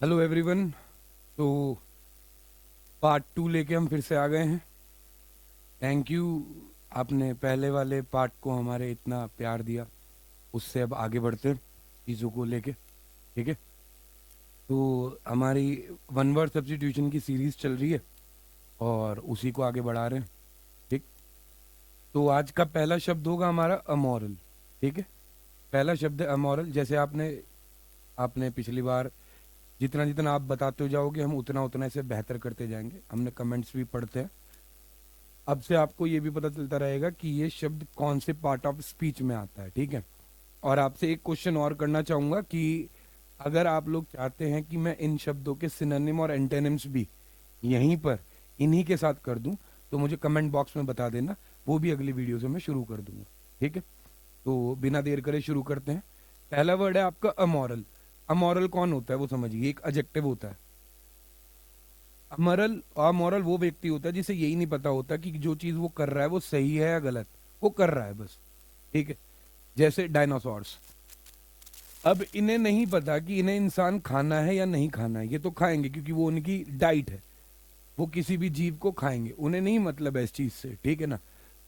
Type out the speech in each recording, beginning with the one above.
Hello everyone. तो part 2 लेके हम फिर से आ गए हैं। Thank you. आपने पहले वाले पार्ट को हमारे इतना प्यार दिया, उससे अब आगे बढ़ते हैं चीज़ों को लेके। ठीक है, तो हमारी वन वर्ड सब्स्टिट्यूशन की सीरीज चल रही है और उसी को आगे बढ़ा रहे हैं। ठीक, तो आज का पहला शब्द होगा हमारा अमोरल। ठीक है, पहला शब्द है अमोरल। जैसे आपने आपने पिछली बार जितना जितना आप बताते हो जाओगे, हम उतना उतना इसे बेहतर करते जाएंगे। हमने कमेंट्स भी पढ़ते हैं। अब से आपको ये भी पता चलता रहेगा कि ये शब्द कौन से पार्ट ऑफ स्पीच में आता है। ठीक है, और आपसे एक क्वेश्चन और करना चाहूंगा कि अगर आप लोग चाहते हैं कि मैं इन शब्दों के सिनोनिम और एंटोनिम्स भी यहीं पर इन्हीं के साथ कर दूं, तो मुझे कमेंट बॉक्स में बता देना। वो भी अगली वीडियो से मैं शुरू कर दूंगा। ठीक है, तो बिना देर करे शुरू करते हैं। पहला वर्ड है आपका अमोरल। अमोरल कौन होता है वो समझिए, एक एडजेक्टिव होता है। अमोरल अमोरल वो व्यक्ति होता है जिसे यही नहीं पता होता कि जो चीज वो कर रहा है वो सही है या गलत। वो कर रहा है बस। ठीक है, जैसे डायनासोर्स। अब इन्हें नहीं पता कि इन्हें इंसान खाना है या नहीं खाना है। ये तो खाएंगे क्योंकि वो उनकी डाइट है। वो किसी भी जीव को खाएंगे, उन्हें नहीं मतलब है इस चीज से। ठीक है ना,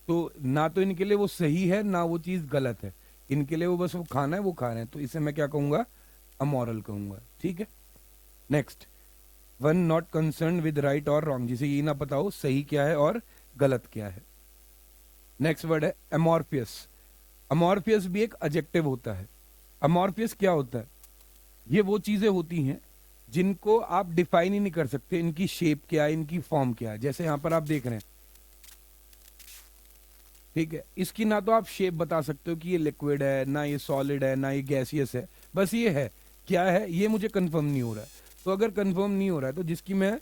तो ना तो इनके लिए वो सही है ना वो चीज गलत है। इनके लिए वो बस वो खाना है, वो खा रहे हैं। तो इसे मैं क्या कहूंगा, अमोरल कहूंगा। ठीक है, next, one not concern with right और रॉन्ग, जिसे ये ना पता हो सही क्या है और गलत क्या है। नेक्स्ट वर्ड है अमॉर्फियस। अमॉर्फियस भी एक एडजेक्टिव होता है। अमॉर्फियस क्या होता है? ये वो चीजें होती हैं जिनको आप डिफाइन ही नहीं कर सकते, इनकी शेप क्या है, इनकी फॉर्म क्या है। जैसे यहां पर आप देख रहे हैं, ठीक है, इसकी ना तो आप शेप बता सकते हो कि ये लिक्विड है, ना ये सॉलिड है, ना ये गैसियस है। बस ये है, क्या है ये मुझे कंफर्म नहीं हो रहा है। तो अगर कंफर्म नहीं हो रहा है तो जिसकी मैं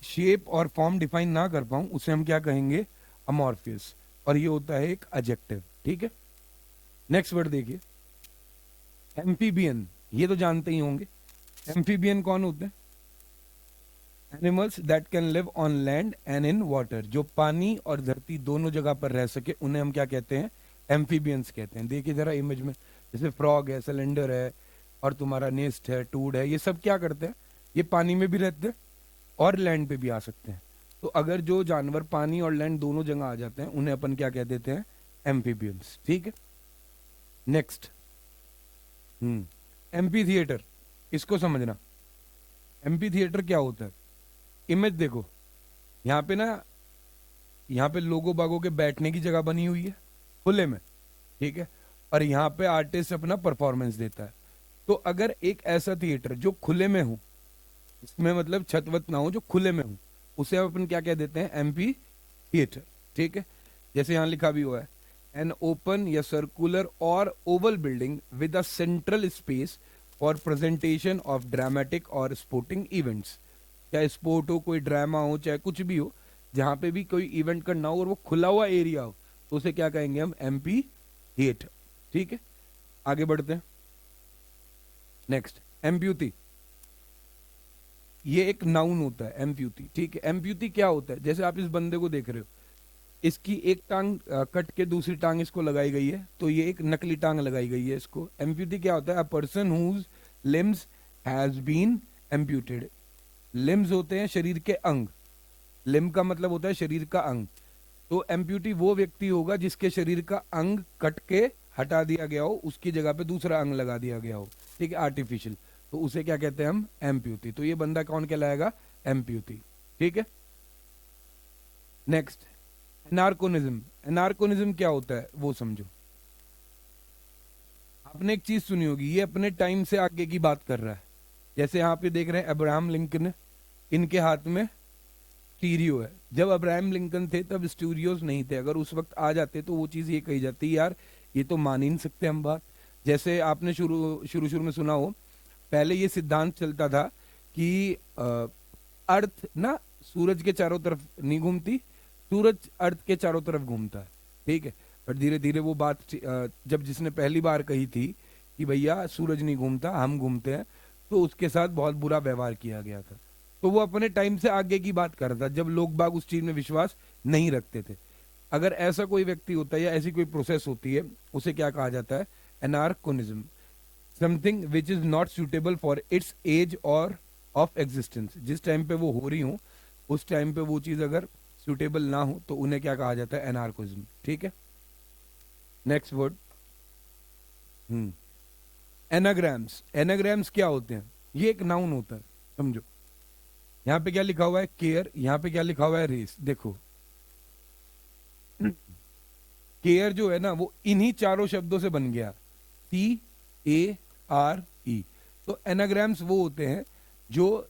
शेप और फॉर्म डिफाइन ना कर पाऊं उसे हम क्या कहेंगे, अमॉर्फियस। और ये होता है एक एडजेक्टिव। ठीक है, नेक्स्ट वर्ड देखिए, एम्फीबियन। ये तो जानते ही होंगे। एम्फीबियन कौन होते हैं? Animals that can live on land and in water. जो पानी और धरती दोनों जगह पर रह सके उन्हें हम क्या कहते हैं, एम्फीबियंस कहते हैं। देखिए जरा इमेज में, जैसे फ्रॉग है, सिलेंडर है, और तुम्हारा नेस्ट है, टूड है, ये सब क्या करते हैं, ये पानी में भी रहते हैं और लैंड पे भी आ सकते हैं। तो अगर जो जानवर पानी और लैंड दोनों जगह आ जाते हैं उन्हें अपन क्या कह देते हैं, एम्फीबियंस। ठीक है, नेक्स्ट, एम्पी थिएटर। इसको समझना, एम्पी थिएटर क्या होता है। इमेज देखो, यहाँ पे ना, यहाँ पे लोगों बागों के बैठने की जगह बनी हुई है खुले में। ठीक है, और यहाँ पे आर्टिस्ट अपना परफॉर्मेंस देता है। तो अगर एक ऐसा थिएटर जो खुले में हो, इसमें मतलब छतवत ना हो, जो खुले में हो, उसे अपन क्या कह देते हैं, एम्पी थिएटर। ठीक है, जैसे यहाँ लिखा भी हुआ है, एन ओपन या सर्कुलर और Oval building with a central space for presentation of dramatic और स्पोर्टिंग इवेंट्स। चाहे स्पोर्ट हो, कोई ड्रामा हो, चाहे कुछ भी हो, जहां पे भी कोई इवेंट करना हो और वो खुला हुआ एरिया हो, तो उसे क्या कहेंगे हम, एम्पी थिएटर। ठीक है, आगे बढ़ते हैं। Next, amputee. ये एक नाउन होता है, एम्प्यूटी। ठीक है, एम्प्यूटी क्या होता है, जैसे आप इस बंदे को देख रहे हो, इसकी एक टांग कट के दूसरी टांग इसको लगाई गई है, तो ये एक नकली टांग लगाई गई है इसको। एम्प्यूटी क्या होता है, a person whose limbs has been amputated. Limbs होते हैं शरीर के अंग। लिम्ब का मतलब होता है शरीर का अंग। तो एम्प्यूटी वो व्यक्ति होगा जिसके शरीर का अंग कट के हटा दिया गया हो, उसकी जगह पे दूसरा अंग लगा दिया गया हो। ठीक है, आर्टिफिशियल। तो उसे क्या कहते हैं हम, एम्प्यूटी। तो ये बंदा कौन कहलाएगा, एम्प्यूटी। ठीक है, नेक्स्ट, एनार्कोनिज्म। एनार्कोनिज्म क्या होता है वो समझो। आपने एक चीज सुनी होगी, ये अपने टाइम से आगे की बात कर रहा है। जैसे यहाँ पे देख रहे हैं अब्राहम लिंकन, इनके हाथ में स्टीरियो है। जब अब्राहम लिंकन थे तब स्टूडियोज नहीं थे। अगर उस वक्त आ जाते तो वो चीज ये कही जाती, यार ये तो मान ही नहीं सकते हम बात। जैसे आपने शुरू शुरू शुरू में सुना हो, पहले ये सिद्धांत चलता था कि अर्थ ना सूरज के चारों तरफ नहीं घूमती, सूरज अर्थ के चारों तरफ घूमता है। ठीक है, पर धीरे धीरे वो बात जब जिसने पहली बार कही थी कि भैया सूरज नहीं घूमता हम घूमते हैं, तो उसके साथ बहुत बुरा व्यवहार किया गया था। तो वो अपने टाइम से आगे की बात कर रहा था, जब लोग बाग उस चीज में विश्वास नहीं रखते थे। अगर ऐसा कोई व्यक्ति होता है या ऐसी कोई प्रोसेस होती है, उसे क्या कहा जाता है, anachronism. Something which is not suitable for its age or of existence. जिस टाइम पे वो हो रही हो उस टाइम पे वो चीज अगर सुटेबल ना हो तो उन्हें क्या कहा जाता है, एनार्कोइज्म। ठीक है, नेक्स्ट वर्ड, एनाग्राम्स। एनाग्राम्स क्या होते हैं? ये एक नाउन होता है, समझो। यहाँ पे क्या लिखा हुआ है, केयर, यहाँ पे क्या लिखा हुआ है, रेस। देखो केयर जो है ना वो इन्हीं चारों शब्दों से बन गया, CARE। तो एनाग्राम्स वो होते हैं जो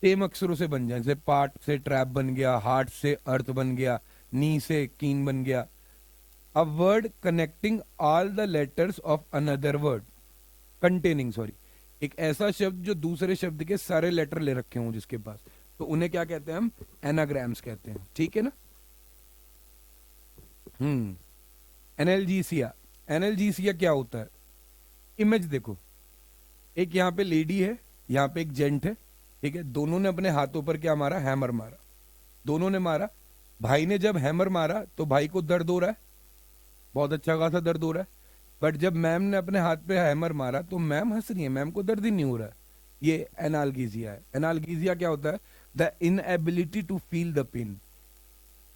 सेम अक्षरों से बन जाए, जैसे पार्ट से ट्रैप बन गया, हार्ट से अर्थ बन गया, नी से कीन बन गया। A word connecting all the letters of another word containing, sorry, एक ऐसा शब्द जो दूसरे शब्द के सारे लेटर ले रखे हों जिसके पास, तो उन्हें क्या कहते हैं हम, एनाग्राम्स कहते हैं। ठीक है ना। एनाल्जीसिया। एनाल्जीसिया क्या होता है? इमेज देखो, एक यहाँ पे लेडी है, यहाँ पे एक जेंट है, ठीक है, दोनों ने अपने हाथों पर क्या मारा, हैमर मारा, दोनों ने मारा। भाई ने जब हैमर मारा तो भाई को दर्द हो रहा है, बहुत अच्छा खासा दर्द हो रहा है। बट जब मैम ने अपने हाथ पे हैमर मारा तो मैम हंस रही है, मैम को दर्द ही नहीं हो रहा है। ये एनाल्गीजिया है। एनाल्गीजिया क्या होता है? The inability to feel the pain,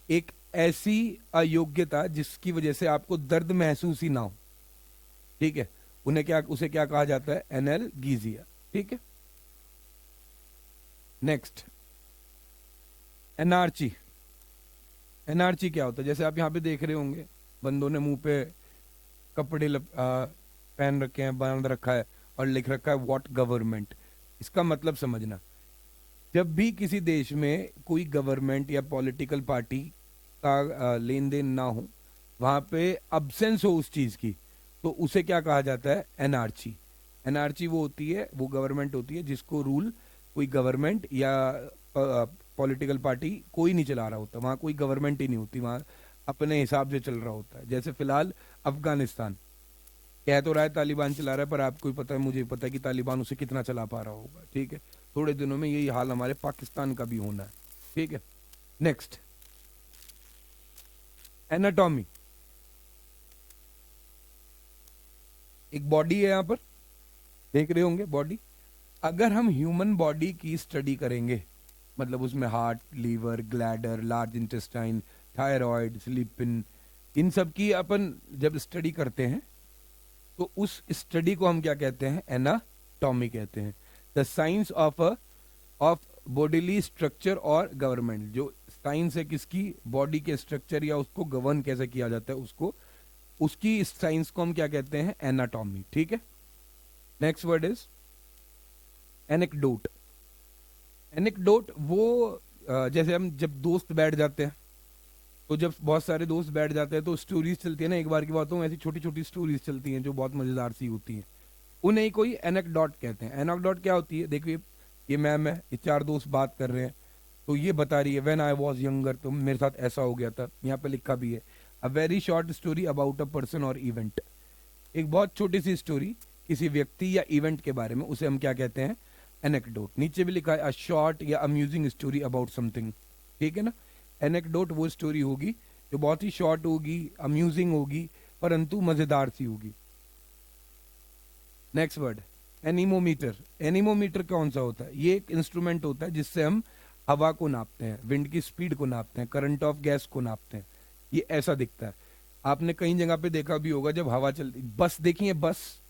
एक ऐसी अयोग्यता जिसकी वजह से आपको दर्द महसूस ही ना हो। ठीक है, उन्हें क्या, उसे क्या कहा जाता है, एनाल्गीजिया। ठीक है, नेक्स्ट, एनार्ची। एनार्ची क्या होता है? जैसे आप यहाँ पे देख रहे होंगे, बंदों ने मुंह पे कपड़े पहन रखे हैं, बांध रखा है और लिख रखा है व्हाट गवर्नमेंट। इसका मतलब समझना, जब भी किसी देश में कोई गवर्नमेंट या पॉलिटिकल पार्टी का लेन देन ना हो, वहां पे अब्सेंस हो उस चीज की, तो उसे क्या कहा जाता है, एनार्ची। एनार्ची वो होती है, वो गवर्नमेंट होती है जिसको रूल कोई गवर्नमेंट या पॉलिटिकल पार्टी कोई नहीं चला रहा होता, वहां कोई गवर्नमेंट ही नहीं होती, वहां अपने हिसाब से चल रहा होता है। जैसे फिलहाल अफगानिस्तान कह तो रहा है तालिबान चला रहा है, पर आपको ही पता है, मुझे पता है कि तालिबान उसे कितना चला पा रहा होगा। ठीक है, थोड़े दिनों में यही हाल हमारे पाकिस्तान का भी होना है। ठीक है, नेक्स्ट, एनाटॉमी। एक बॉडी है, यहां पर देख रहे होंगे बॉडी। अगर हम ह्यूमन बॉडी की स्टडी करेंगे, मतलब उसमें heart, liver, bladder, large intestine, thyroid, spleen, इन सब की अपन जब स्टडी करते हैं तो उस स्टडी को हम क्या कहते हैं, एनाटॉमी कहते हैं। The science of bodily structure और गवर्नमेंट, जो साइंस है किसकी, बॉडी के स्ट्रक्चर या उसको गवर्न कैसे किया जाता है, उसको, उसकी साइंस को हम क्या कहते हैं, एनाटॉमी। ठीक है, next word is anecdote. Anecdote वो जैसे हम जब दोस्त बैठ जाते हैं, तो जब बहुत सारे दोस्त बैठ जाते हैं तो स्टोरीज चलती है ना, एक बार की बात हो, ऐसी छोटी छोटी स्टोरीज चलती हैं जो बहुत मजेदार सी होती हैं, उन्हें कोई एनेक्डोट कहते हैं। एनेक्डोट क्या होती है, देखिए ये मैम है, ये चार दोस्त बात कर रहे हैं, तो ये बता रही है व्हेन आई वाज यंगर, तो मेरे साथ ऐसा हो गया था, यहाँ पे लिखा भी है a very short story about a person और इवेंट। एक बहुत छोटी सी स्टोरी किसी व्यक्ति या इवेंट के बारे में, उसे हम क्या कहते हैं, एनेक्डोट। नीचे भी लिखा है अ शॉर्ट या अम्यूजिंग स्टोरी अबाउट समथिंग। ठीक है ना, एनेक्डोट वो स्टोरी होगी जो बहुत ही शॉर्ट होगी, अम्यूजिंग होगी, परंतु मजेदार सी होगी। Next word, anemometer. एनीमोमीटर कौन सा होता है? ये एक इंस्ट्रूमेंट होता है जिससे हम हवा को नापते हैं, विंड की स्पीड को नापते हैं, करंट ऑफ गैस को नापते हैं। ये ऐसा दिखता है। आपने कई जगह पे देखा भी होगा, जब हवा चलती, बस देखिए, बस,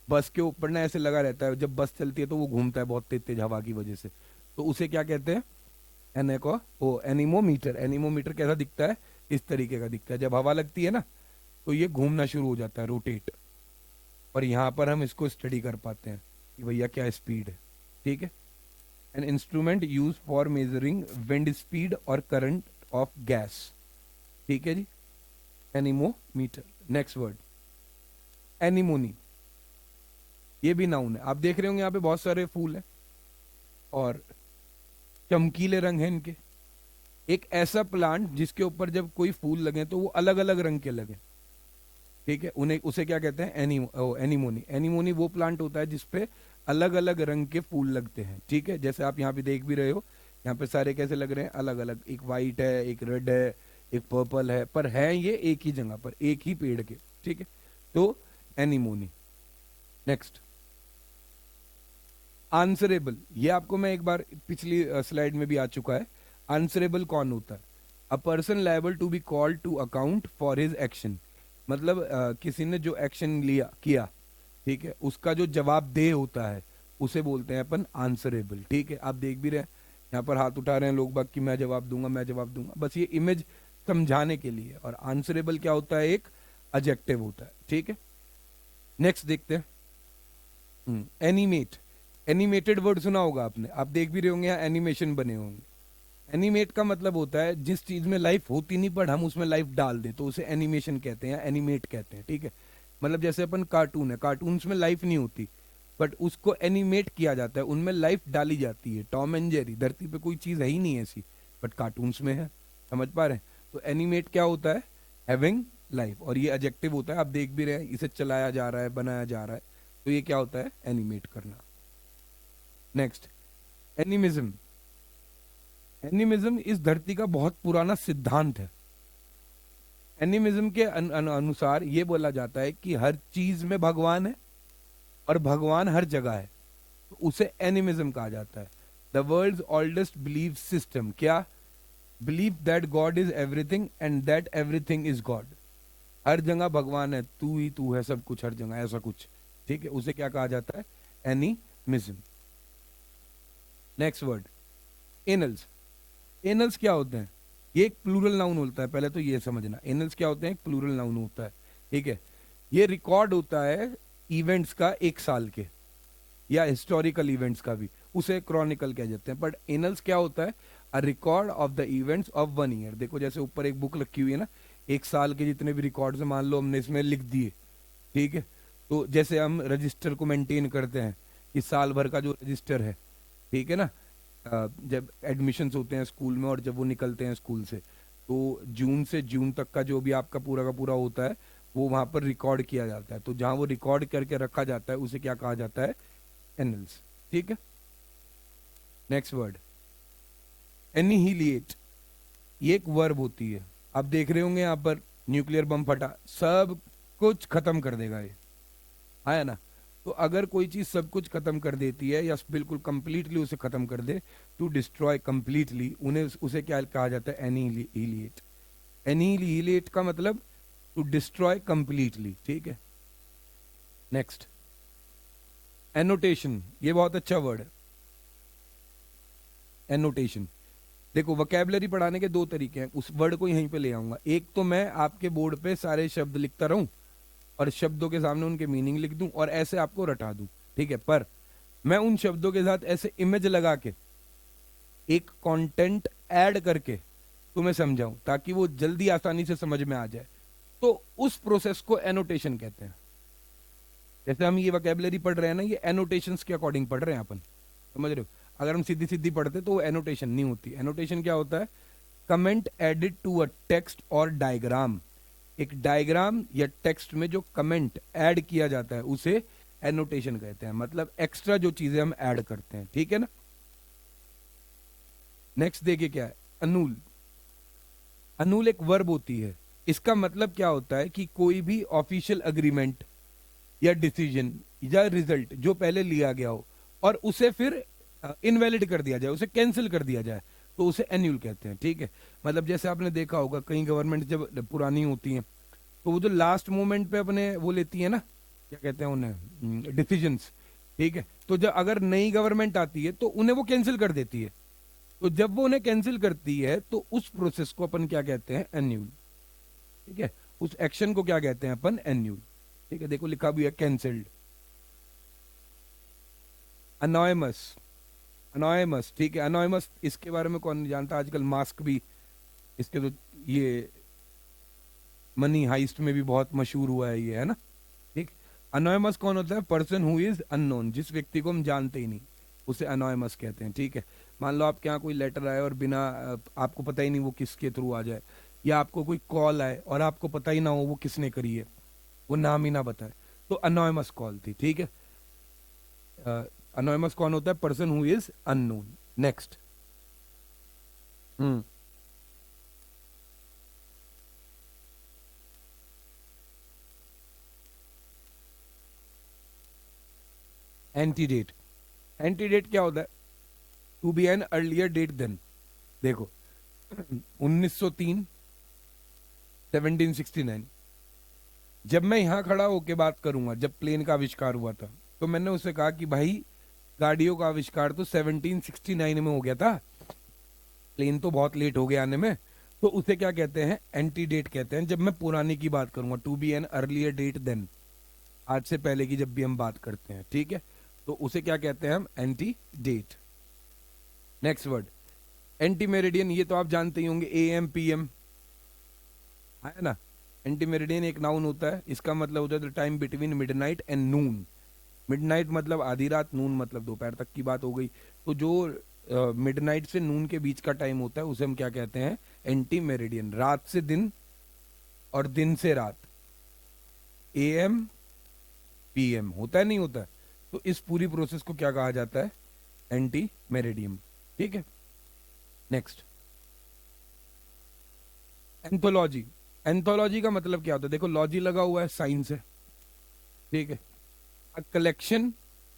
बस के ऊपर ना ऐसे लगा रहता है, जब बस चलती है तो वो घूमता है बहुत तेज तेज हवा की वजह से, तो उसे क्या कहते हैं, एनेको ओ एनीमोमीटर। एनीमोमीटर कैसा दिखता है, इस तरीके का दिखता है। जब हवा लगती है ना तो ये घूमना शुरू हो जाता है, रोटेट, और यहाँ पर हम इसको स्टडी कर पाते हैं कि भैया क्या स्पीड है। ठीक है, an instrument use for measuring wind speed or current of gas. ठीक है जी, एनीमोमीटर। Next word, anemone. ये भी नाउन है। आप देख रहे होंगे यहाँ पे बहुत सारे फूल हैं और चमकीले रंग हैं इनके। एक ऐसा प्लांट जिसके ऊपर जब कोई फूल लगे तो वो अलग अलग रंग के लगे, ठीक है, उन्हें, उसे क्या कहते हैं, एनीमोनी। एनीमोनी वो प्लांट होता है जिसपे अलग अलग रंग के फूल लगते हैं। ठीक है, जैसे आप यहाँ पे देख भी रहे हो, यहाँ पे सारे कैसे लग रहे हैं, अलग अलग, एक वाइट है, एक रेड है, एक पर्पल है, पर है ये एक ही जगह पर, एक ही पेड़ के। ठीक है, तो एनीमोनी। Next, answerable. ये आपको मैं एक बार पिछली स्लाइड में भी आ चुका है। आंसरेबल कौन होता है? A person liable to be called to account for his action. मतलब किसी ने जो एक्शन लिया किया, ठीक है, उसका जो जवाबदेह होता है उसे बोलते हैं अपन आंसरेबल। ठीक है, आप देख भी रहे हैं यहाँ पर हाथ उठा रहे हैं लोग बाग कि मैं जवाब दूंगा, मैं जवाब दूंगा, बस ये इमेज समझाने के लिए। और आंसरेबल क्या होता है? एक एडजेक्टिव होता है। ठीक है, नेक्स्ट देखते हैं। एनिमेट। एनिमेटेड वर्ड सुना होगा आपने, आप देख भी रहे होंगे यहाँ एनिमेशन बने होंगे। एनिमेट का मतलब होता है जिस चीज में लाइफ होती नहीं पर हम उसमें लाइफ डाल दे, तो उसे एनिमेशन कहते हैं, एनिमेट कहते हैं। ठीक है, मतलब जैसे अपन कार्टून है, कार्टून्स में लाइफ नहीं होती बट उसको एनिमेट किया जाता है, उनमें लाइफ डाली जाती है। टॉम एंड जेरी, धरती पे कोई चीज है ही नहीं ऐसी बट कार्टून्स में है। समझ पा रहे हैं? तो एनिमेट क्या होता है? Having life. और ये एडजेक्टिव होता है, आप देख भी रहे हैं इसे चलाया जा रहा है, बनाया जा रहा है, तो ये क्या होता है? एनिमेट करना। Next, animism. एनिमिज्म इस धरती का बहुत पुराना सिद्धांत है। एनिमिज्म के अनुसार ये बोला जाता है कि हर चीज में भगवान है और भगवान हर जगह है, तो उसे एनिमिज्म कहा जाता है। The world's oldest belief system. क्या? Believe that God is everything and that everything is God. हर जगह भगवान है, तू ही तू है सब कुछ, हर जगह ऐसा कुछ। ठीक है, उसे क्या कहा जाता है? Animism. Next word, annuls. Annuls क्या होते हैं? ये एक प्लूरल नाउन होता है, पहले तो ये समझना। एनल्स क्या होते हैं? एक प्लूरल नाउन होता है। ठीक है, ये रिकॉर्ड होता है इवेंट्स का, एक साल के या हिस्टोरिकल इवेंट्स का भी, उसे क्रॉनिकल कह देते हैं। बट एनल्स क्या होता है? A record of the events of 1 year. देखो जैसे ऊपर एक बुक रखी हुई है ना, एक साल के जितने भी रिकॉर्ड्स मान लो हमने इसमें लिख दिए। ठीक है, तो जैसे हम रजिस्टर को मेंटेन करते हैं कि साल भर का जो रजिस्टर है, ठीक है ना, जब एडमिशन्स होते हैं स्कूल में और जब वो निकलते हैं स्कूल से, तो जून से जून तक का जो भी आपका पूरा का पूरा होता है वो वहां पर रिकॉर्ड किया जाता है। तो जहां वो रिकॉर्ड करके रखा जाता है उसे क्या कहा जाता है? एनल्स। ठीक है, नेक्स्ट वर्ड, एनिहिलिएट। ये एक वर्ब होती है, आप देख रहे होंगे यहाँ पर न्यूक्लियर बम फटा, सब कुछ खत्म कर देगा ये, आया ना? तो अगर कोई चीज सब कुछ खत्म कर देती है या बिल्कुल कंप्लीटली उसे खत्म कर दे, टू डिस्ट्रॉय कंप्लीटली, उन्हें उसे क्या कहा जाता है? एनिहिलेट। एनिहिलेट का मतलब टू डिस्ट्रॉय कंप्लीटली। ठीक है, नेक्स्ट, एनोटेशन। ये बहुत अच्छा वर्ड है, एनोटेशन। देखो वोकैबुलरी पढ़ाने के दो तरीके हैं, उस वर्ड को यहीं पे ले आऊंगा। एक तो मैं आपके बोर्ड पे सारे शब्द लिखता रहूं और शब्दों के सामने उनके मीनिंग लिख दूं और ऐसे आपको रटा दूं। ठीक है, पर मैं उन शब्दों के साथ ऐसे इमेज लगा के एक कंटेंट ऐड करके तुम्हें समझाऊं ताकि वो जल्दी आसानी से समझ में आ जाए, तो उस प्रोसेस को एनोटेशन कहते हैं। जैसे हम ये वोकैबुलरी पढ़ रहे हैं ना, ये एनोटेशंस के अकॉर्डिंग पढ़ रहे हैं अपन, समझ रहे हो? अगर हम सीधी सीधी पढ़ते तो वो एनोटेशन नहीं होती। एनोटेशन क्या होता है? Comment added to a text or diagram. एक डायग्राम या टेक्स्ट में जो कमेंट ऐड किया जाता है उसे एनोटेशन कहते हैं, मतलब एक्स्ट्रा जो चीजें हम ऐड करते हैं। ठीक है ना? नेक्स्ट देखिए क्या है, अनूल। अनूल एक वर्ब होती है, इसका मतलब क्या होता है कि कोई भी ऑफिशियल अग्रीमेंट या डिसीजन या रिजल्ट जो पहले लिया गया हो और उसे फिर इनवैलिड कर दिया जाए, उसे कैंसिल कर दिया जाए, तो उसे एन्यूल कहते हैं। ठीक है, मतलब जैसे आपने देखा होगा कई गवर्नमेंट जब पुरानी होती हैं तो वो जो लास्ट मोमेंट पे अपने वो लेती है ना, क्या कहते हैं उन्हें, डिसीजंस। ठीक है, तो जब अगर नई गवर्नमेंट आती है तो उन्हें वो कैंसिल कर देती है, तो जब वो उन्हें कैंसिल करती है तो उस प्रोसेस को अपन क्या कहते हैं? एन्यूल। ठीक है, उस एक्शन को क्या कहते हैं अपन? एन्यूल। ठीक है, देखो लिखा भी है कैंसिल्ड। अनॉयमस। अनॉयमस, ठीक है, अनॉयमस इसके बारे में कौन नहीं जानता, आजकल मास्क भी इसके तो ये मनी हाइस्ट में भी बहुत मशहूर हुआ है ये, है ना? ठीक, अनॉयमस कौन होता है? पर्सन हु इज अननोन, जिस व्यक्ति को हम जानते ही नहीं, उसे अनॉयमस कहते हैं। ठीक है, मान लो आपके यहाँ कोई लेटर आए और बिना आपको पता ही नहीं वो किसके थ्रू आ जाए, या आपको कोई कॉल आए और आपको पता ही ना हो वो किसने करी है, वो नाम ही ना बताए, तो अनॉयमस कॉल थी। ठीक है, अनोनिमस कौन होता है? Person who is unknown. Next, hmm, antedate, antedate क्या होता है? To be an earlier date than. देखो 1903, 1769, जब मैं यहां खड़ा होके बात करूंगा, जब प्लेन का आविष्कार हुआ था, तो मैंने उससे कहा कि भाई गाड़ियों का आविष्कार तो 1769 में हो गया था, प्लेन तो बहुत लेट हो गया आने में। तो उसे क्या कहते हैं? एंटीडेट कहते हैं, जब मैं पुरानी की बात करूंगा, to be an earlier date than, आज से पहले की जब भी हम बात करते हैं, ठीक है, तो उसे क्या कहते हैं हम? Antedate. Next word anti meridian, ये तो आप जानते ही होंगे, ए एम पी एम है ना। एंटी मेरिडियन एक नाउन होता है, इसका मतलब होता है the time between midnight and Noon. Midnight मतलब आधी रात, नून मतलब दोपहर तक की बात हो गई। तो जो मिडनाइट से नून के बीच का टाइम होता है उसे हम क्या कहते हैं? Anti meridian. रात से दिन और दिन से रात, ए एम पी एम होता है, नहीं होता है? तो इस पूरी प्रोसेस को क्या कहा जाता है? Anti meridiem. ठीक है, नेक्स्ट एंथोलॉजी। एंथोलॉजी का मतलब क्या होता है? देखो लॉजी लगा हुआ है, साइंस है, ठीक है। अ कलेक्शन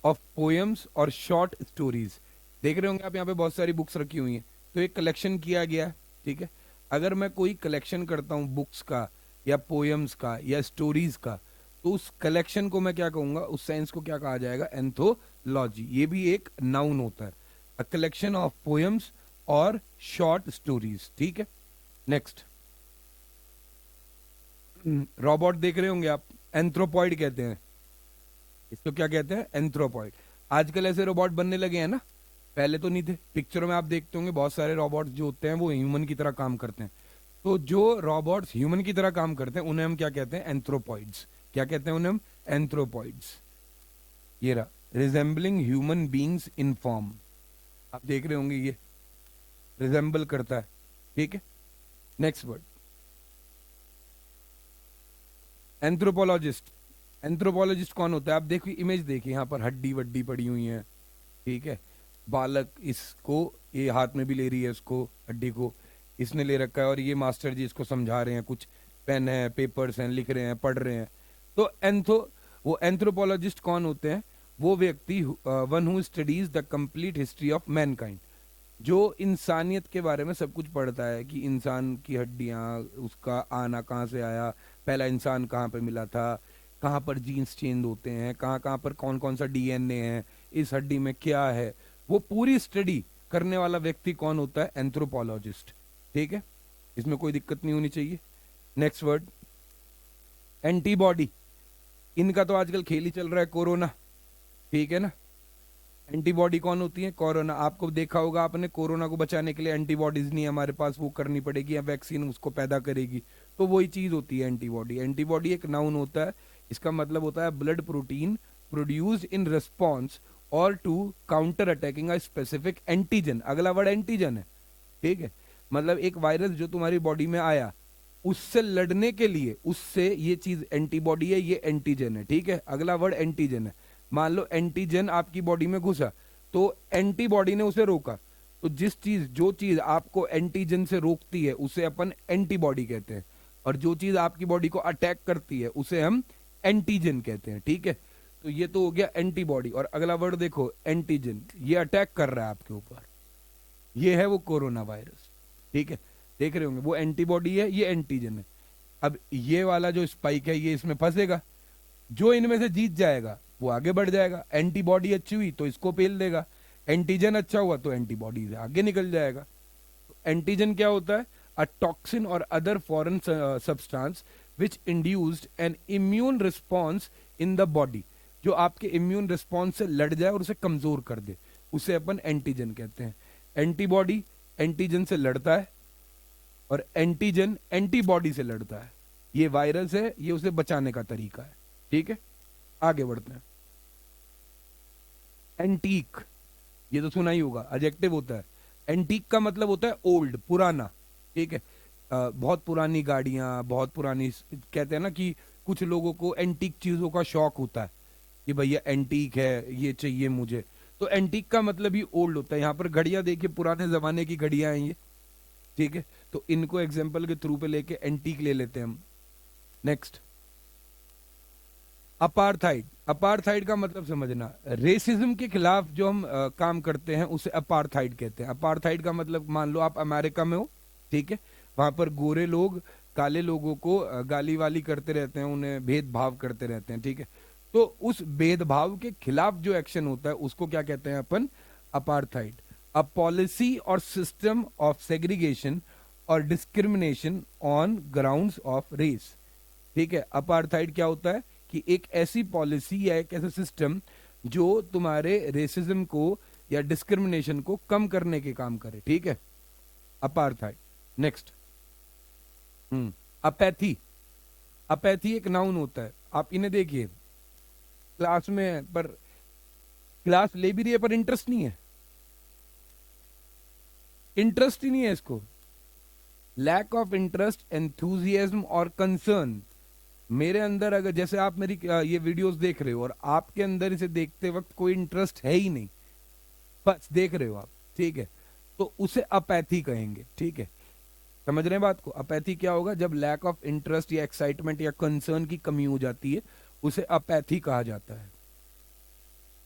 ऑफ पोएम्स और शॉर्ट स्टोरीज। देख रहे होंगे आप यहाँ पे बहुत सारी बुक्स रखी हुई हैं, तो एक कलेक्शन किया गया है, ठीक है। अगर मैं कोई कलेक्शन करता हूँ बुक्स का या पोएम्स का या स्टोरीज का, तो उस कलेक्शन को मैं क्या कहूंगा? उस साइंस को क्या कहा जाएगा? एंथोलॉजी। ये भी एक नाउन होता है, अ कलेक्शन ऑफ पोएम्स और शॉर्ट स्टोरीज, ठीक है। नेक्स्ट रोबोट देख रहे होंगे आप, एंथ्रोपॉइड कहते हैं इसको। क्या कहते हैं? एंथ्रोपॉइड। आजकल ऐसे रोबोट बनने लगे हैं ना, पहले तो नहीं थे। पिक्चरों में आप देखते होंगे बहुत सारे रोबोट्स जो होते हैं वो ह्यूमन की तरह काम करते हैं। तो जो रोबोट्स ह्यूमन की तरह काम करते हैं उन्हें हम क्या कहते हैं? एंथ्रोपॉइड्स। क्या कहते हैं उन्हें हम? एंथ्रोपॉइड्स। ये रहा, resembling human beings in form. आप देख रहे होंगे ये रिजेंबल करता है, ठीक है। Next word anthropologist. एंथ्रोपोलॉजिस्ट कौन होता है? आप देखिए, इमेज देखिए, यहाँ पर हड्डी वड्डी पड़ी हुई है, ठीक है। बालक इसको, ये हाथ में भी ले रही है इसको, हड्डी को इसने ले रखा है, और ये मास्टर जी इसको समझा रहे हैं, कुछ पेन है, पेपर्स हैं, लिख रहे हैं, पढ़ रहे हैं। तो वो एंथ्रोपोलॉजिस्ट कौन होते हैं? वो व्यक्ति, one who studies the complete history of Mankind, जो इंसानियत के बारे में सब कुछ पढ़ता है, कि इंसान की हड्डियां, उसका आना कहाँ से आया, पहला इंसान कहाँ पे मिला था, कहाँ पर जीन्स चेंज होते हैं, कहाँ कहाँ पर कौन कौन सा डीएनए है, इस हड्डी में क्या है, वो पूरी स्टडी करने वाला व्यक्ति कौन होता है? एंथ्रोपोलॉजिस्ट, ठीक है। इसमें कोई दिक्कत नहीं होनी चाहिए। Next word antibody. इनका तो आजकल खेल ही चल रहा है, कोरोना, ठीक है ना। एंटीबॉडी कौन होती है? कोरोना। आपको देखा होगा आपने, कोरोना को बचाने के लिए एंटीबॉडीज नहीं हमारे पास, वो करनी पड़ेगी, या वैक्सीन उसको पैदा करेगी, तो वही चीज होती है एंटीबॉडी। एंटीबॉडी एक नाउन होता है, इसका मतलब होता है blood protein produced in response और to counter attacking a specific antigen. अगला वर्ड एंटीजन है, ठीक है। मतलब एक वायरस जो तुम्हारी बॉडी में आया, उससे लड़ने के लिए, उससे ये चीज एंटीबॉडी है, ये एंटीजन है, ठीक है। अगला वर्ड एंटीजन है। मान लो एंटीजन आपकी बॉडी में घुसा, तो एंटीबॉडी ने उसे रोका, तो जो चीज आपको एंटीजन से रोकती है उसे अपन एंटीबॉडी कहते हैं, और जो चीज आपकी बॉडी को अटैक करती है उसे हम एंटीजन कहते हैं, ठीक है। तो ये तो हो गया एंटीबॉडी। और अगला वर्ड देखो एंटीजन, ये अटैक कर रहा है आपके ऊपर, ये है वो कोरोना वायरस, ठीक है। देख रहे होंगे वो एंटीबॉडी है, ये एंटीजन है। अब ये वाला जो स्पाइक है ये इसमें फंसेगा, जो इनमें से जीत जाएगा वो आगे बढ़ जाएगा। एंटीबॉडी अच्छी हुई तो इसको पेल देगा, एंटीजन अच्छा हुआ तो एंटीबॉडी से आगे निकल जाएगा। एंटीजन क्या होता है? अ टॉक्सिन और other foreign substance which induced N immune response in the body, जो आपके इम्यून रिस्पॉन्स से लड़ जाए और उसे कमजोर कर दे, उसे अपन एंटीजन कहते हैं। एंटीबॉडी एंटीजन से लड़ता है, और एंटीजन एंटीबॉडी से लड़ता है। ये वायरस है, ये उसे बचाने का तरीका है, ठीक है। आगे बढ़ते हैं। एंटीक, ये तो सुना ही होगा, एडजेक्टिव होता है। एंटीक का मतलब होता है ओल्ड, पुराना, ठीक है। बहुत पुरानी गाड़ियां, बहुत पुरानी, कहते हैं ना कि कुछ लोगों को एंटीक चीजों का शौक होता है, कि भैया एंटीक है, ये चाहिए मुझे। तो एंटीक का मतलब ही ओल्ड होता है। यहाँ पर घड़ियां देखिए, पुराने जमाने की घड़ियां हैं ये, ठीक है। तो इनको एग्जाम्पल के थ्रू पे लेके एंटीक ले लेते हैं हम। नेक्स्ट अपार्थाइड, अपार्थाइड का मतलब समझना, रेसिज्म के खिलाफ जो हम काम करते हैं उसे अपार्थाइड कहते हैं। अपार्थाइड का मतलब, मान लो आप अमेरिका में हो, ठीक है, वहां पर गोरे लोग काले लोगों को गाली वाली करते रहते हैं, उन्हें भेदभाव करते रहते हैं, ठीक है। तो उस भेदभाव के खिलाफ जो एक्शन होता है उसको क्या कहते हैं अपन? Apartheid. A policy or system of segregation or discrimination on grounds of race, ठीक है। अपार्थाइड क्या होता है कि एक ऐसी पॉलिसी या एक ऐसा सिस्टम जो तुम्हारे रेसिज्म को या डिस्क्रिमिनेशन को कम करने के काम करे, ठीक है, अपार्थाइड। Next, apathy. अपैथी एक नाउन होता है, आप इन्हें देखिए, क्लास में है पर क्लास ले भी रही है पर इंटरेस्ट नहीं है, इंटरेस्ट ही नहीं है इसको। लैक ऑफ इंटरेस्ट, एंथुजियाज्म और कंसर्न। मेरे अंदर अगर, जैसे आप मेरी ये वीडियोस देख रहे हो और आपके अंदर इसे देखते वक्त कोई इंटरेस्ट है ही नहीं, बस देख रहे हो आप, ठीक है, तो उसे अपैथी कहेंगे, ठीक है। समझ रहे हैं बात को? अपैथी क्या होगा? जब लैक ऑफ इंटरेस्ट या एक्साइटमेंट या कंसर्न की कमी हो जाती है, उसे अपैथी कहा जाता है।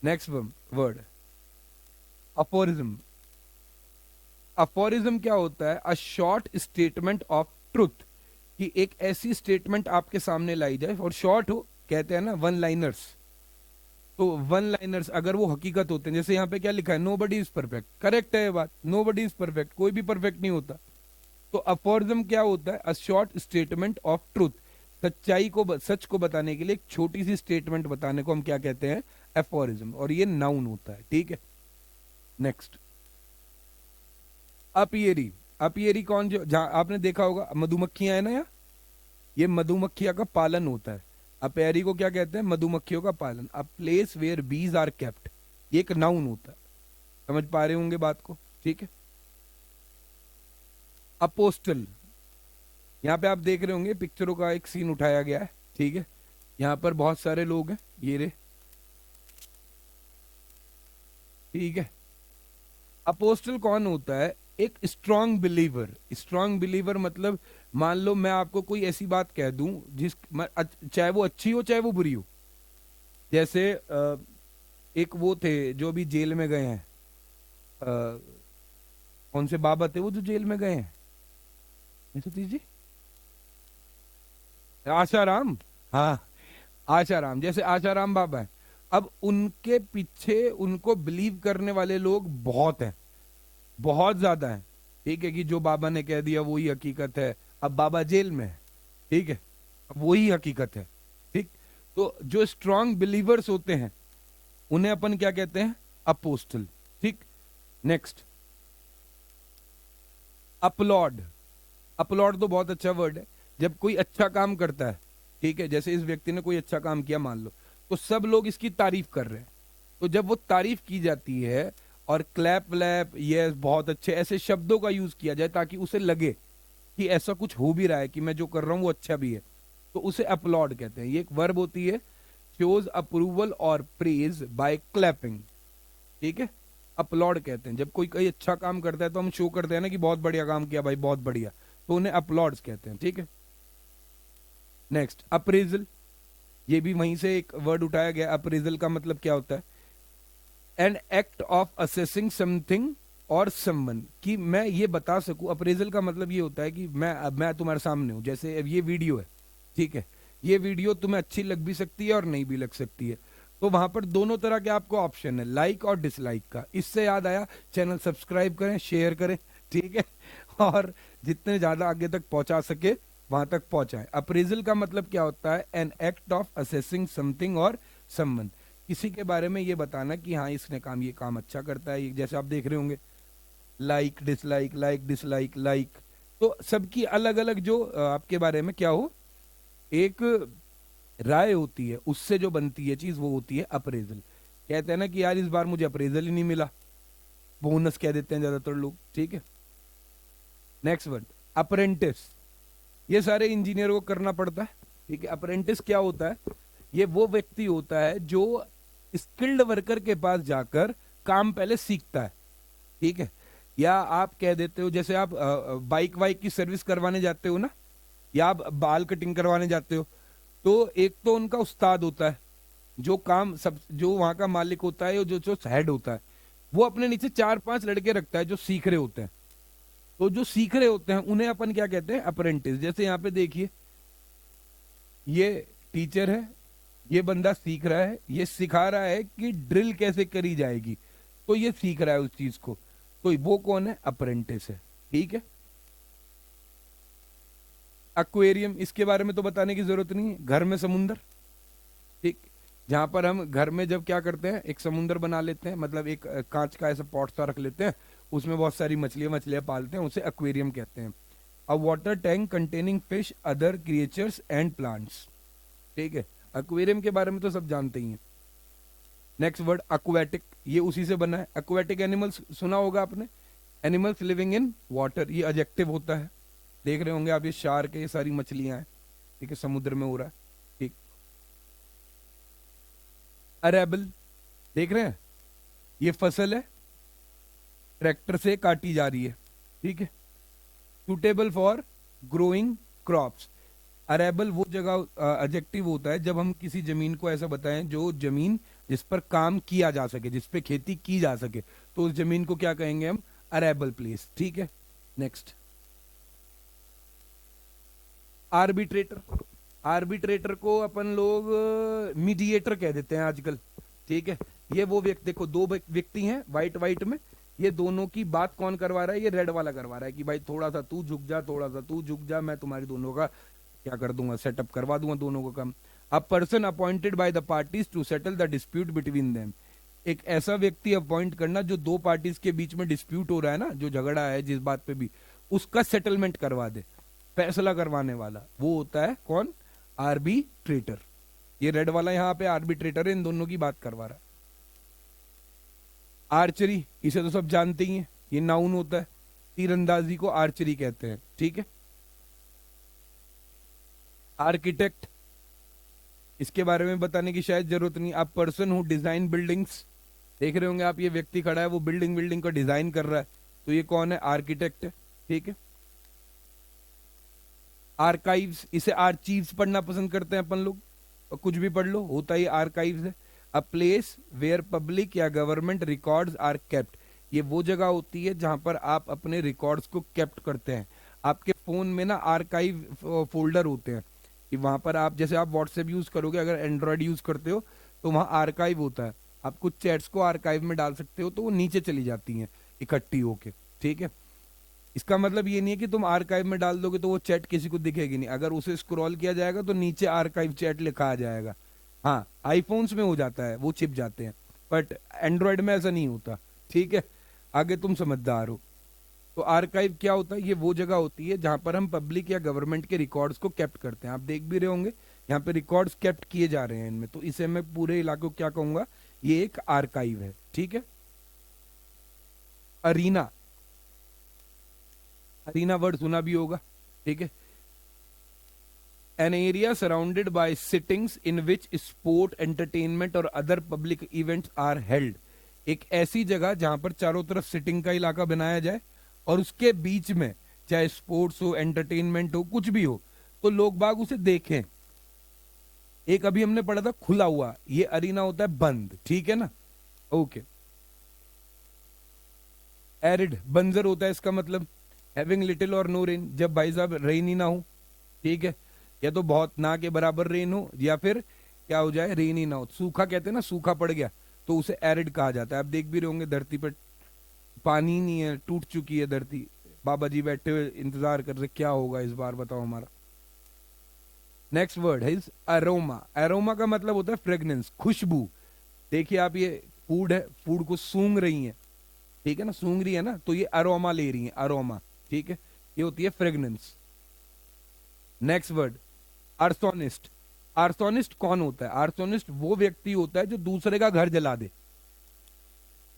Next word, aphorism. अफोरिज्म क्या होता है? A short statement of truth, कि एक ऐसी स्टेटमेंट आपके सामने लाई जाए और शॉर्ट हो, कहते हैं ना वन लाइनर्स। तो वन लाइनर्स अगर वो हकीकत होते हैं, जैसे यहाँ पे क्या लिखा है, nobody is perfect, correct है ये बात, नो बडी इज परफेक्ट, कोई भी परफेक्ट नहीं होता। तो अफोरिज्म क्या होता है? A short statement of truth, सच्चाई को, सच को बताने के लिए एक छोटी सी स्टेटमेंट बताने को हम क्या कहते हैं? एफोरिज्म, और ये नाउन होता है, ठीक है। नेक्स्ट, अपियरी। अपियरी कौन, जो जहां आपने देखा होगा मधुमक्खियां है ना, यहाँ ये मधुमक्खियां का पालन होता है। अपियरी को क्या कहते हैं? मधुमक्खियों का पालन। A place where bees are kept, ये एक नाउन होता है। समझ पा रहे होंगे बात को, ठीक है। अपोस्टल, यहाँ पे आप देख रहे होंगे पिक्चरों का एक सीन उठाया गया है, ठीक है। यहाँ पर बहुत सारे लोग हैं, ये रे, ठीक है। अपोस्टल कौन होता है? एक स्ट्रांग बिलीवर। स्ट्रांग बिलीवर मतलब, मान लो मैं आपको कोई ऐसी बात कह दूं चाहे वो अच्छी हो चाहे वो बुरी हो। जैसे एक वो थे जो भी जेल में गए हैं, कौन से बाबा थे वो जो जेल में गए हैं? जी, आशाराम। हाँ, आशाराम, जैसे आशाराम बाबा है। अब उनके पीछे उनको बिलीव करने वाले लोग बहुत हैं, बहुत ज्यादा हैं, ठीक है, कि जो बाबा ने कह दिया वही हकीकत है। अब बाबा जेल में है, ठीक है, अब वही हकीकत है, ठीक। तो जो स्ट्रांग बिलीवर्स होते हैं उन्हें अपन क्या कहते हैं? अपोस्टल, ठीक। Next, applaud. अपलॉड तो बहुत अच्छा वर्ड है। जब कोई अच्छा काम करता है, ठीक है, जैसे इस व्यक्ति ने कोई अच्छा काम किया मान लो, तो सब लोग इसकी तारीफ कर रहे हैं। तो जब वो तारीफ की जाती है और क्लैप व्लैप, यस बहुत अच्छे, ऐसे शब्दों का यूज किया जाए ताकि उसे लगे कि ऐसा कुछ हो भी रहा है, कि मैं जो कर रहा हूं वो अच्छा भी है, तो उसे अपलॉड कहते हैं। ये एक वर्ब होती है, शोज अप्रूवल और प्रेज बाय क्लैपिंग, ठीक है। अपलॉड कहते हैं जब कोई कोई अच्छा काम करता है, तो हम शो करते हैं ना कि बहुत बढ़िया काम किया भाई, बहुत बढ़िया, तो उन्हें अपलॉड्स कहते हैं, ठीक है। Next, appraisal. ये भी वहीं से एक वर्ड उठाया गया। अप्रेजल का मतलब क्या होता है? An act of assessing something और समवन, कि मैं ये बता सकूं। अप्रेजल का मतलब ये होता है कि मैं तुम्हारे सामने हूं, जैसे अब ये वीडियो है, ठीक है, ये वीडियो तुम्हें अच्छी लग भी सकती है और नहीं भी लग सकती है, तो वहां पर दोनों तरह के आपको ऑप्शन है, लाइक और डिसलाइक का। इससे याद आया, चैनल सब्सक्राइब करें, शेयर करें, ठीक है, और जितने ज्यादा आगे तक पहुंचा सके वहां तक पहुंचाएं। अप्रेजल का मतलब क्या होता है? An act of assessing something और समवन, किसी के बारे में ये बताना कि हाँ इसने काम, ये काम अच्छा करता है। जैसे आप देख रहे होंगे, like dislike, like dislike, like, तो सबकी अलग अलग जो आपके बारे में क्या हो, एक राय होती है, उससे जो बनती है चीज वो होती है अप्रेजल। कहते हैं ना कि यार इस बार मुझे अप्रेजल ही नहीं मिला, बोनस कह देते हैं ज्यादातर लोग, ठीक है। Next word, apprentice. ये सारे इंजीनियर को करना पड़ता है, ठीक है। अप्रेंटिस क्या होता है? ये वो व्यक्ति होता है जो स्किल्ड वर्कर के पास जाकर काम पहले सीखता है, ठीक है। या आप कह देते हो, जैसे आप बाइक वाइक की सर्विस करवाने जाते हो ना, या आप बाल कटिंग करवाने जाते हो, तो एक तो उनका उस्ताद होता है, जो काम सब जो वहां का मालिक होता है, जो जो हेड होता है, वो अपने नीचे 4-5 लड़के रखता है जो सीख रहे होते हैं। तो जो सीख रहे होते हैं उन्हें अपन क्या कहते हैं? अप्रेंटिस। जैसे यहाँ पे देखिए, ये टीचर है, ये बंदा सीख रहा है, ये सिखा रहा है कि ड्रिल कैसे करी जाएगी, तो ये सीख रहा है उस चीज को, तो वो कौन है? अप्रेंटिस है। ठीक है। एक्वेरियम, इसके बारे में तो बताने की जरूरत नहीं है, घर में समुंदर। ठीक। जहां पर हम घर में जब क्या करते हैं, एक समुंदर बना लेते हैं, मतलब एक कांच का ऐसा पॉट सा रख लेते हैं, उसमें बहुत सारी मछलियां मछलियां पालते हैं, उसे एक्वेरियम कहते हैं। अ water tank containing fish, other creatures and plants. ठीक है। एक्वेरियम के बारे में तो सब जानते ही हैं। नेक्स्ट वर्ड अक्वेटिक, ये उसी से बना है। अक्वेटिक एनिमल्स सुना होगा आपने, एनिमल्स लिविंग इन वाटर, ये एडजेक्टिव होता है। देख रहे होंगे आप, ये शार्क है, ये सारी मछलियां हैं। ठीक है, समुद्र में हो रहा है। ठीक। अरेबल, देख रहे हैं, ये फसल है, ट्रैक्टर से काटी जा रही है। ठीक है। Suitable for growing crops. Arable वो जगह एडजेक्टिव होता है जब हम किसी जमीन को ऐसा बताएं, जो जमीन जिस पर काम किया जा सके, जिस पे खेती की जा सके, तो उस जमीन को क्या कहेंगे हम? Arable place. ठीक है। Next, arbitrator. आर्बिट्रेटर को अपन लोग मीडिएटर कह देते हैं आजकल। ठीक है। ये वो व्यक्ति, देखो दो व्यक्ति हैं वाइट वाइट में, ये दोनों की बात कौन करवा रहा है? ये रेड वाला करवा रहा है कि भाई थोड़ा सा तू झुक जा, थोड़ा सा तू झुक जा, मैं तुम्हारी दोनों का क्या कर दूंगा, सेटअप करवा दूंगा दोनों को काम। A person appointed by the parties to settle the dispute between them. एक ऐसा व्यक्ति अपॉइंट करना जो दो पार्टीज के बीच में डिस्प्यूट हो रहा है ना, जो झगड़ा है जिस बात पे भी, उसका सेटलमेंट करवा दे, फैसला करवाने वाला, वो होता है कौन? आर्बिट्रेटर। ये रेड वाला यहाँ पे आर्बिट्रेटर है, इन दोनों की बात करवा रहा है। आर्चरी, इसे तो सब जानते ही हैं, ये नाउन होता है, तीरंदाजी को आर्चरी कहते हैं। ठीक है। आर्किटेक्ट, इसके बारे में बताने की शायद जरूरत नहीं। आप पर्सन हु डिजाइन बिल्डिंग्स, देख रहे होंगे आप, ये व्यक्ति खड़ा है, वो बिल्डिंग बिल्डिंग का डिजाइन कर रहा है, तो ये कौन है? आर्किटेक्ट है। ठीक है। आर्काइव्स, इसे आर्चीव्स पढ़ना पसंद करते हैं अपन लोग, और कुछ भी पढ़ लो, होता ही आर्काइव्स है। अ प्लेस वेयर पब्लिक या गवर्नमेंट रिकॉर्ड्स आर केप्ट। ये वो जगह होती है जहां पर आप अपने रिकॉर्ड्स को केप्ट करते हैं। आपके फोन में ना आर्काइव फोल्डर होते हैं, कि वहां पर आप, जैसे आप व्हाट्सएप यूज करोगे, अगर एंड्रॉयड यूज करते हो, तो वहां आर्काइव होता है, आप कुछ चैट्स को आर्काइव में डाल सकते हो, तो वो नीचे चली जाती हैं इकट्ठी होके। ठीक है। इसका मतलब ये नहीं है कि तुम आर्काइव में डाल दोगे तो वो चैट किसी को दिखेगी नहीं, अगर उसे स्क्रॉल किया जाएगा तो नीचे आर्काइव चैट लिखा आ जाएगा। हाँ, आईफोन्स में हो जाता है, वो छिप जाते हैं, बट एंड्रॉयड में ऐसा नहीं होता। ठीक है। आगे तुम समझदार हो। तो आर्काइव क्या होता है? ये वो जगह होती है जहां पर हम पब्लिक या गवर्नमेंट के रिकॉर्ड्स को कैप्ट करते हैं। आप देख भी रहे होंगे यहाँ पे रिकॉर्ड्स कैप्ट किए जा रहे हैं इनमें, तो इसे मैं पूरे इलाके को क्या कहूंगा? ये एक आर्काइव है। ठीक है। अरीना, अरीना वर्ड सुना भी होगा। ठीक है। An area surrounded by sittings in which sport, entertainment or other public events are held. एक ऐसी जगह जहां पर चारों तरफ सिटिंग का इलाका बनाया जाए, और उसके बीच में चाहे स्पोर्ट्स हो, एंटरटेनमेंट हो, कुछ भी हो, तो लोग बाग उसे देखें। एक अभी हमने पढ़ा था खुला हुआ, ये अरीना होता है बंद। ठीक है ना? ओके। एरिड, बंजर होता है इसका मतलब, हैविंग लिटिल और नो रेन, जब भाई साहब रेन ही ना हो। ठीक है। या तो बहुत ना के बराबर रेन हो, या फिर क्या हो जाए, रेन ही ना हो, सूखा कहते हैं ना, सूखा पड़ गया, तो उसे एरिड कहा जाता है। आप देख भी रहे होंगे धरती पर पानी ही नहीं है, टूट चुकी है धरती। बाबा जी बैठे हुए इंतजार कर रहे, क्या होगा इस बार, बताओ हमारा। नेक्स्ट वर्ड है अरोमा। अरोमा का मतलब होता है फ्रेग्रेंस, खुशबू। देखिए आप, ये फूड है, फूड को सूंघ रही है, ठीक है ना, सूंघ रही है ना, तो ये अरोमा ले रही है, अरोमा। ठीक है। ये होती है fragrance. Next word arsonist. Arsonist कौन होता है? आर्सोनिस्ट वो व्यक्ति होता है जो दूसरे का घर जला दे।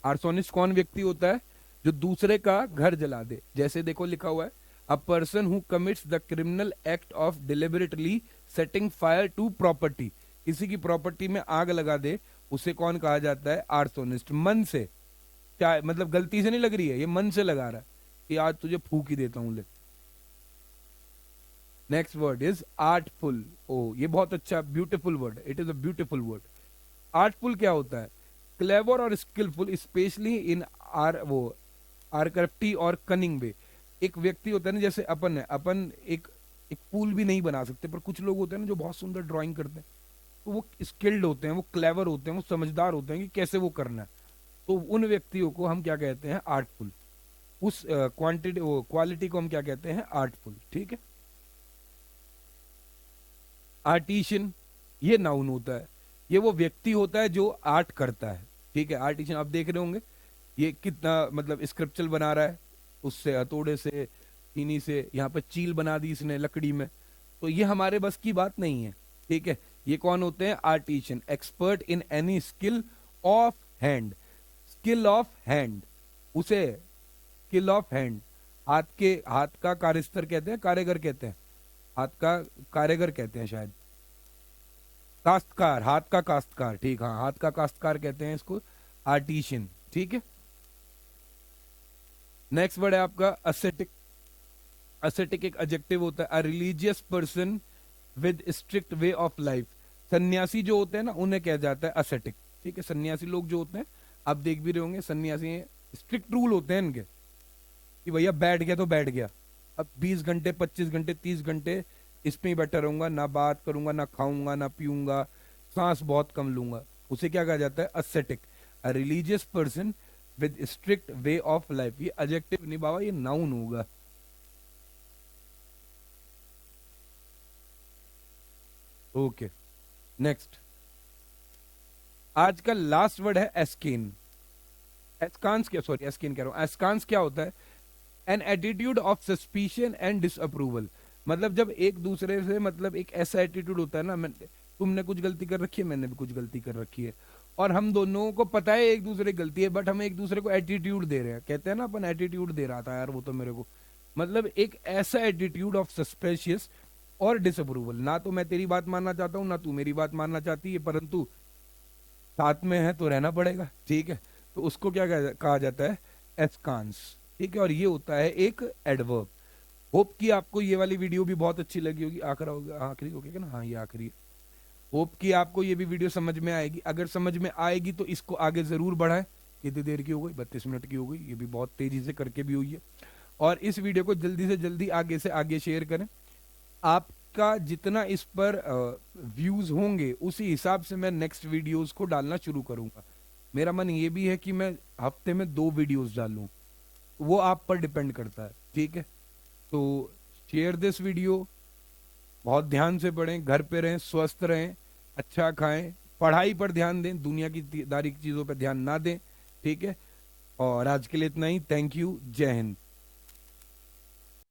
आर्सोनिस्ट कौन व्यक्ति होता है? जो दूसरे का घर जला दे। जैसे देखो लिखा हुआ है, a person who commits the criminal act of deliberately setting fire to property. किसी की प्रॉपर्टी में आग लगा दे, उसे कौन कहा जाता है? आर्सोनिस्ट। मन से, क्या मतलब गलती से नहीं लग रही है, ये मन से लगा रहा है कि आज तुझे फूक ही देता हूं ले। Next word is artful. ओ, ये बहुत अच्छा beautiful word, it is a beautiful word. Artful क्या होता है? Clever or skilful especially in a crafty or cunning वे। एक व्यक्ति होता है ना, जैसे अपन है, अपन एक पुल भी नहीं बना सकते, पर कुछ लोग होते हैं ना जो बहुत सुंदर ड्राइंग करते हैं, तो वो स्किल्ड होते हैं, वो क्लेवर होते हैं, वो समझदार होते हैं कि कैसे वो करना है। तो उन व्यक्तियों को हम क्या कहते हैं? आर्टफुल। उस क्वांटिटी क्वालिटी को हम क्या कहते हैं? आर्टफुल। ठीक है। आर्टिशियन, ये नाउन होता है, ये वो व्यक्ति होता है जो आर्ट करता है। ठीक है। आर्टिशियन आप देख रहे होंगे ये कितना मतलब स्क्रिप्चर बना रहा है, उससे हथौड़े से, चीनी से, यहाँ पे चील बना दी इसने लकड़ी में। तो ये हमारे बस की बात नहीं है। ठीक है। ये कौन होते हैं? Artisan, expert in any skill of hand. Skill of hand, उसे स्किल ऑफ हैंड, हाथ का कारिस्तर कहते हैं, कारीगर कहते हैं, हाथ का कारीगर कहते हैं शायद, काश्तकार, हाथ का काश्तकार। ठीक, हाँ, हाथ का काश्तकार कहते हैं इसको, आर्टिशियन। ठीक है। नेक्स्ट वर्ड है आपका असेटिक। असेटिक एक एडजेक्टिव होता है, अ religious person with strict way of life. सन्यासी जो होते हैं ना, उन्हें कहा जाता है असेटिक। ठीक है। सन्यासी लोग जो होते हैं, आप देख भी रहे होंगे, सन्यासी स्ट्रिक्ट रूल होते हैं इनके, कि भैया बैठ गया तो बैठ गया, अब 20 घंटे 25 घंटे 30 घंटे इसमें ही बैठा रहूंगा, ना बात करूंगा, ना खाऊंगा, ना पीऊंगा, सांस बहुत कम लूंगा। उसे क्या कहा जाता है? Ascetic, a religious person with strict way of life. ये एडजेक्टिव नहीं बाबा, ये नाउन होगा। ओके। नेक्स्ट, आज का लास्ट वर्ड है एस्केन। एस्कांस क्या, सॉरी एस्केन कह रहा हूं, एस्कांस क्या होता है? An attitude of suspicion and disapproval. मतलब जब एक दूसरे से, मतलब एक ऐसा एटीट्यूड होता है ना, तुमने कुछ गलती कर रखी है, मैंने भी कुछ गलती कर रखी है, और हम दोनों को पता है एक दूसरे की गलती है, बट हम एक दूसरे को एटीट्यूड दे रहे हैं। कहते हैं ना अपन, एटीट्यूड दे रहा था यार वो तो मेरे को। मतलब एक ऐसा एटीट्यूड ऑफ सस्पेशियस और डिसअप्रूवल, ना तो मैं तेरी बात मानना चाहता हूँ, ना तू मेरी बात मानना चाहती है, परंतु साथ में है तो रहना पड़ेगा। ठीक है। तो उसको क्या कहा जाता है? एस्कांस। ठीक है। और ये होता है एक एडवर्ब। होप कि आपको ये वाली वीडियो भी बहुत अच्छी लगी होगी। आखिरी हो गया ना? हाँ, ये आखिरी। होप कि आपको ये भी वीडियो समझ में आएगी। अगर समझ में आएगी तो इसको आगे जरूर बढ़ाएं। कितनी देर की हो गई? 32 मिनट की हो गई। ये भी बहुत तेजी से करके भी हुई है। और इस वीडियो को जल्दी से जल्दी आगे से आगे शेयर करें। आपका जितना इस पर व्यूज होंगे, उसी हिसाब से मैं नेक्स्ट वीडियोस को डालना शुरू करूंगा। मेरा मन ये भी है कि मैं हफ्ते में 2 वीडियोस डालूं, वो आप पर डिपेंड करता है। ठीक है। तो शेयर दिस वीडियो, बहुत ध्यान से पढ़ें, घर पे रहें, स्वस्थ रहें, अच्छा खाएं, पढ़ाई पर ध्यान दें, दुनिया की दारी की चीज़ों पर ध्यान ना दें। ठीक है। और आज के लिए इतना ही। Thank you. जय हिंद।